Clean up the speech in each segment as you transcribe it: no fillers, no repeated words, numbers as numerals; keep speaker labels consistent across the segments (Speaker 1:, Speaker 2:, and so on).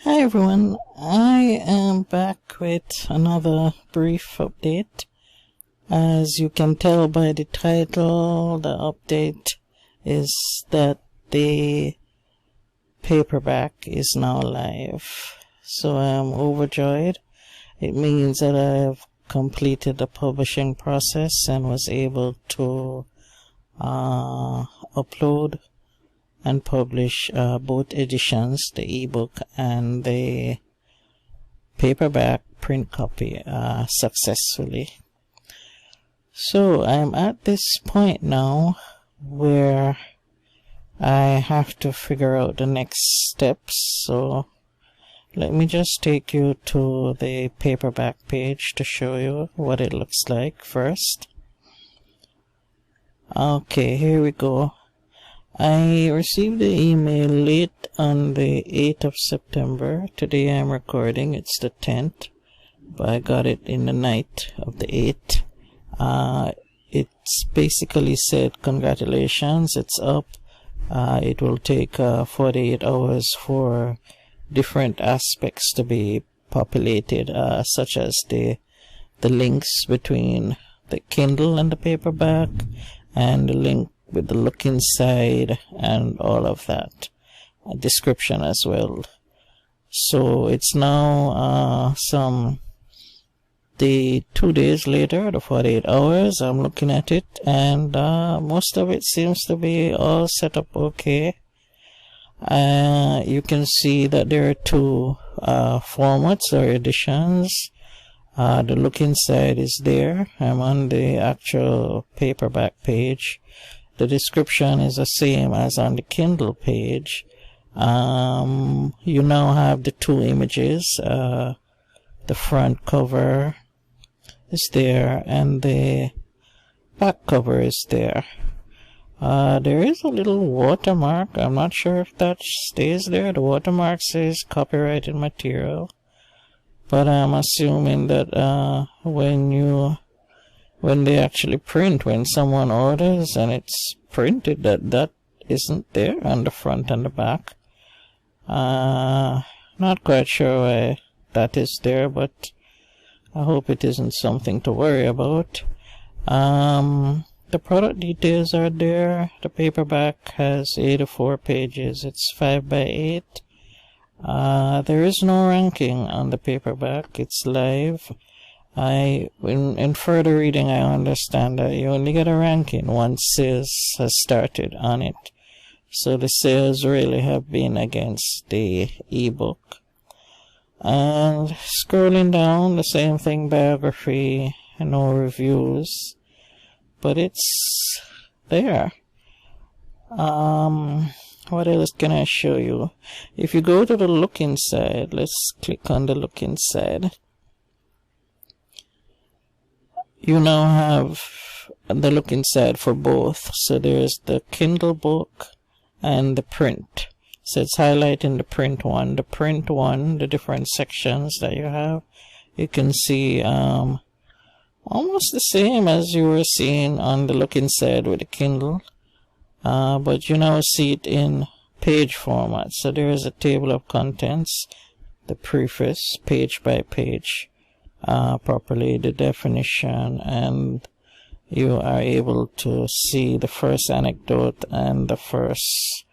Speaker 1: Hi everyone, I am back with another brief update. As you can tell by the title, the update is that the paperback is now live. So I'm overjoyed. It means that I have completed the publishing process and was able to upload and publish both editions, the ebook and the paperback print copy successfully. So I'm at this point now where I have to figure out the next steps. So let me just take you to the paperback page to show you what it looks like first. Okay, here we go. I received the email late on the 8th of September. Today I'm recording, it's the 10th, but I got it in the night of the 8th. It's basically said, congratulations, it's up. It will take 48 hours for different aspects to be populated, such as the links between the Kindle and the paperback, and the link with the look inside and all of that, a description as well. So it's now the 2 days later, the 48 hours, I'm looking at it, and most of it seems to be all set up okay. You can see that there are two formats or editions. The look inside is there. I'm on the actual paperback page. The description is the same as on the Kindle page. You now have the two images. The front cover is there and the back cover is there. There is a little watermark. I'm not sure if that stays there. The watermark says copyrighted material. But I'm assuming that when they actually print, when someone orders and it's printed, that isn't there on the front and the back. Not quite sure why that is there, but I hope it isn't something to worry about. The product details are there. The paperback has 84 pages. It's 5 by 8. There is no ranking on the paperback. It's live. In further reading, I understand that you only get a ranking once sales has started on it. So the sales really have been against the ebook. And scrolling down, the same thing, biography, no reviews, but it's there. What else can I show you? If you go to the look inside, let's click on the look inside. You now have the look inside for both. So there's the Kindle book and the print. So it's highlighting the print one. The print one, the different sections that you have, you can see almost the same as you were seeing on the look inside with the Kindle. But you now see it in page format. So there is a table of contents, the preface, page by page, properly, the definition, and you are able to see the first anecdote and the first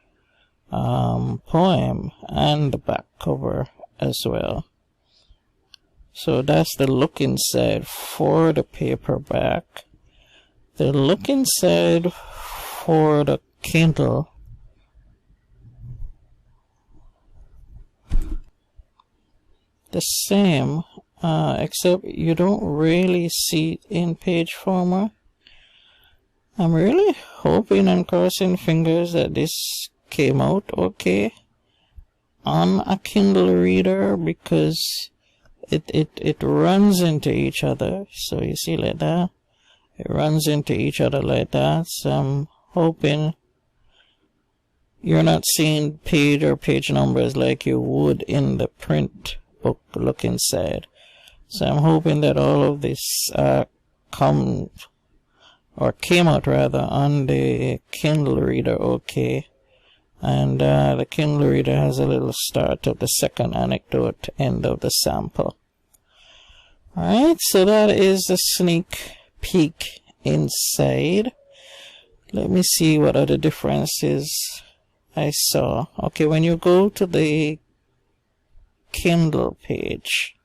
Speaker 1: poem and the back cover as well. So that's the look inside for the paperback. The look inside for the Kindle, the same, except you don't really see it in page format. I'm really hoping and crossing fingers that this came out okay on a Kindle reader, because it runs into each other. So you see like that, it runs into each other like that. So I'm hoping you're not seeing page or page numbers like you would in the print book look inside. So I'm hoping that all of this came out rather on the Kindle reader okay. And the Kindle reader has a little start of the second anecdote, end of the sample. Alright, so that is the sneak peek inside. Let me see what other differences I saw. Okay, when you go to the Kindle page,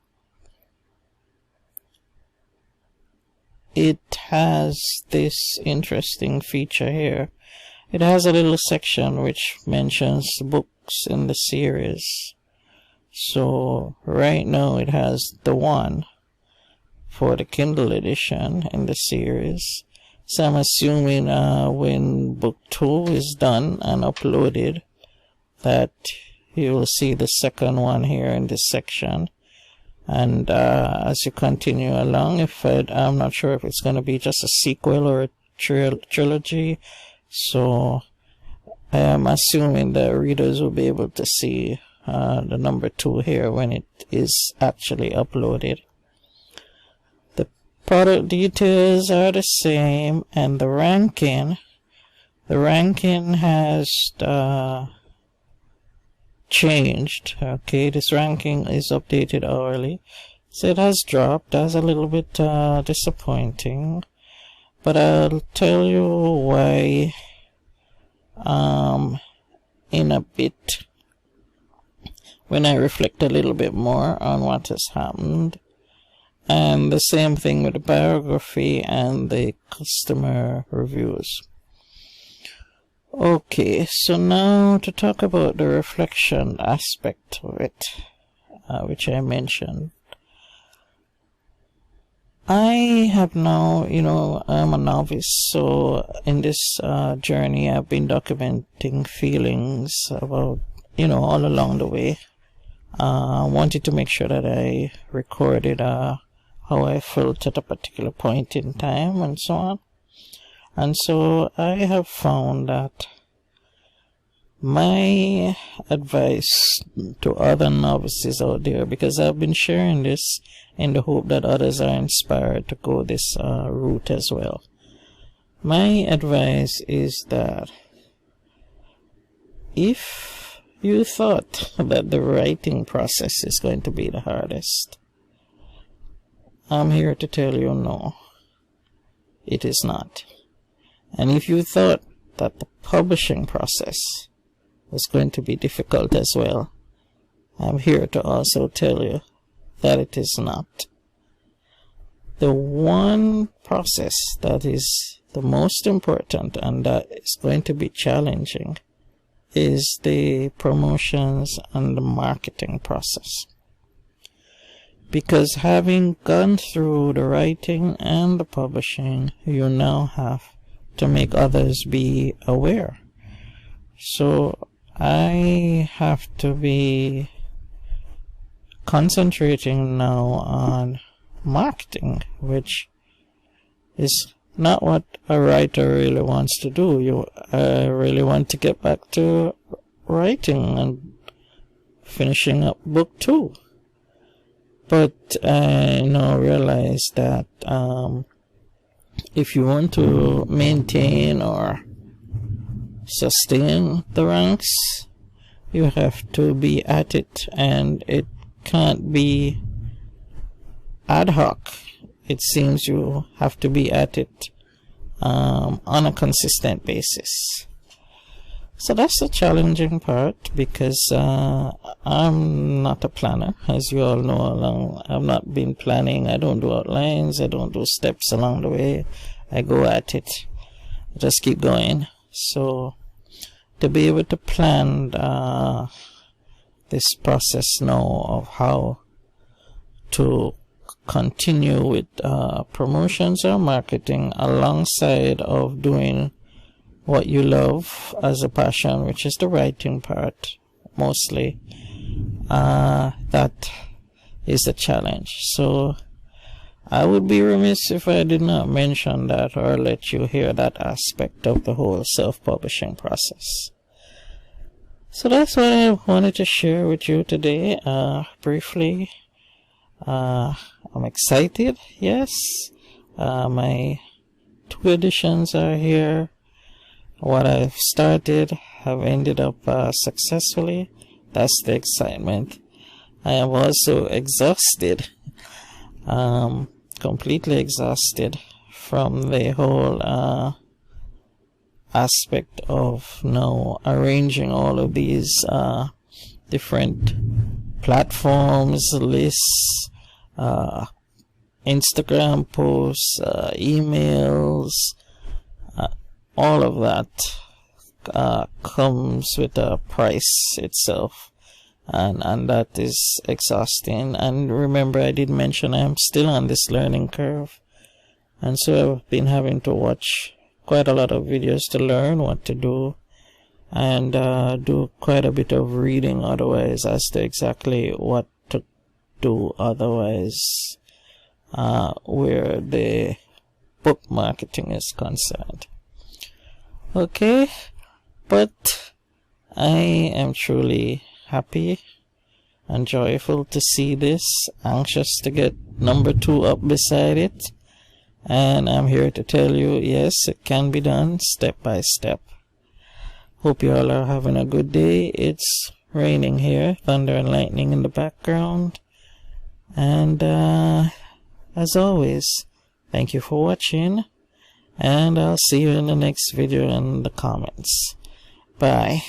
Speaker 1: it has this interesting feature here. It has a little section which mentions books in the series. So right now it has the one for the Kindle edition in the series. So I'm assuming when book 2 is done and uploaded, that you will see the second one here in this section. And as you continue along, I'm not sure if it's going to be just a sequel or a trilogy. So I am assuming the readers will be able to see the number 2 here when it is actually uploaded. The product details are the same, and the ranking has changed. Okay, this ranking is updated hourly, so it has dropped. That's a little bit disappointing, but I'll tell you why in a bit when I reflect a little bit more on what has happened. And the same thing with the biography and the customer reviews. Okay, so now to talk about the reflection aspect of it, which I mentioned. I have now, I'm a novice, so in this journey I've been documenting feelings about, all along the way. I wanted to make sure that I recorded how I felt at a particular point in time and so on. And so I have found that my advice to other novices out there, because I've been sharing this in the hope that others are inspired to go this route as well. My advice is that if you thought that the writing process is going to be the hardest, I'm here to tell you no, it is not. And if you thought that the publishing process was going to be difficult as well, I'm here to also tell you that it is not. The one process that is the most important and that is going to be challenging is the promotions and the marketing process. Because having gone through the writing and the publishing, you now have to make others be aware. So I have to be concentrating now on marketing, which is not what a writer really wants to do. You really want to get back to writing and finishing up book 2. But I now realize that if you want to maintain or sustain the ranks, you have to be at it, and it can't be ad hoc. It seems you have to be at it on a consistent basis. So that's the challenging part, because I'm not a planner, as you all know. I've not been planning. I don't do outlines. I don't do steps along the way. I go at it. I just keep going. So to be able to plan this process now of how to continue with promotions or marketing alongside of doing what you love as a passion, which is the writing part mostly, that is a challenge. So I would be remiss if I did not mention that or let you hear that aspect of the whole self-publishing process. So that's what I wanted to share with you today, briefly. I'm excited, yes. My 2 editions are here. what I've started have ended up successfully. That's the excitement. I am also exhausted, completely exhausted from the whole aspect of now arranging all of these different platforms, lists, Instagram posts, emails, all of that comes with a price itself, and that is exhausting. And remember, I did mention I'm still on this learning curve, and so I've been having to watch quite a lot of videos to learn what to do, and do quite a bit of reading otherwise as to exactly what to do otherwise where the book marketing is concerned. Okay, but I am truly happy and joyful to see this, anxious to get number 2 up beside it, and I'm here to tell you, yes, it can be done step by step. Hope you all are having a good day. It's raining here, thunder and lightning in the background, and as always, thank you for watching, and I'll see you in the next video in the comments. Bye.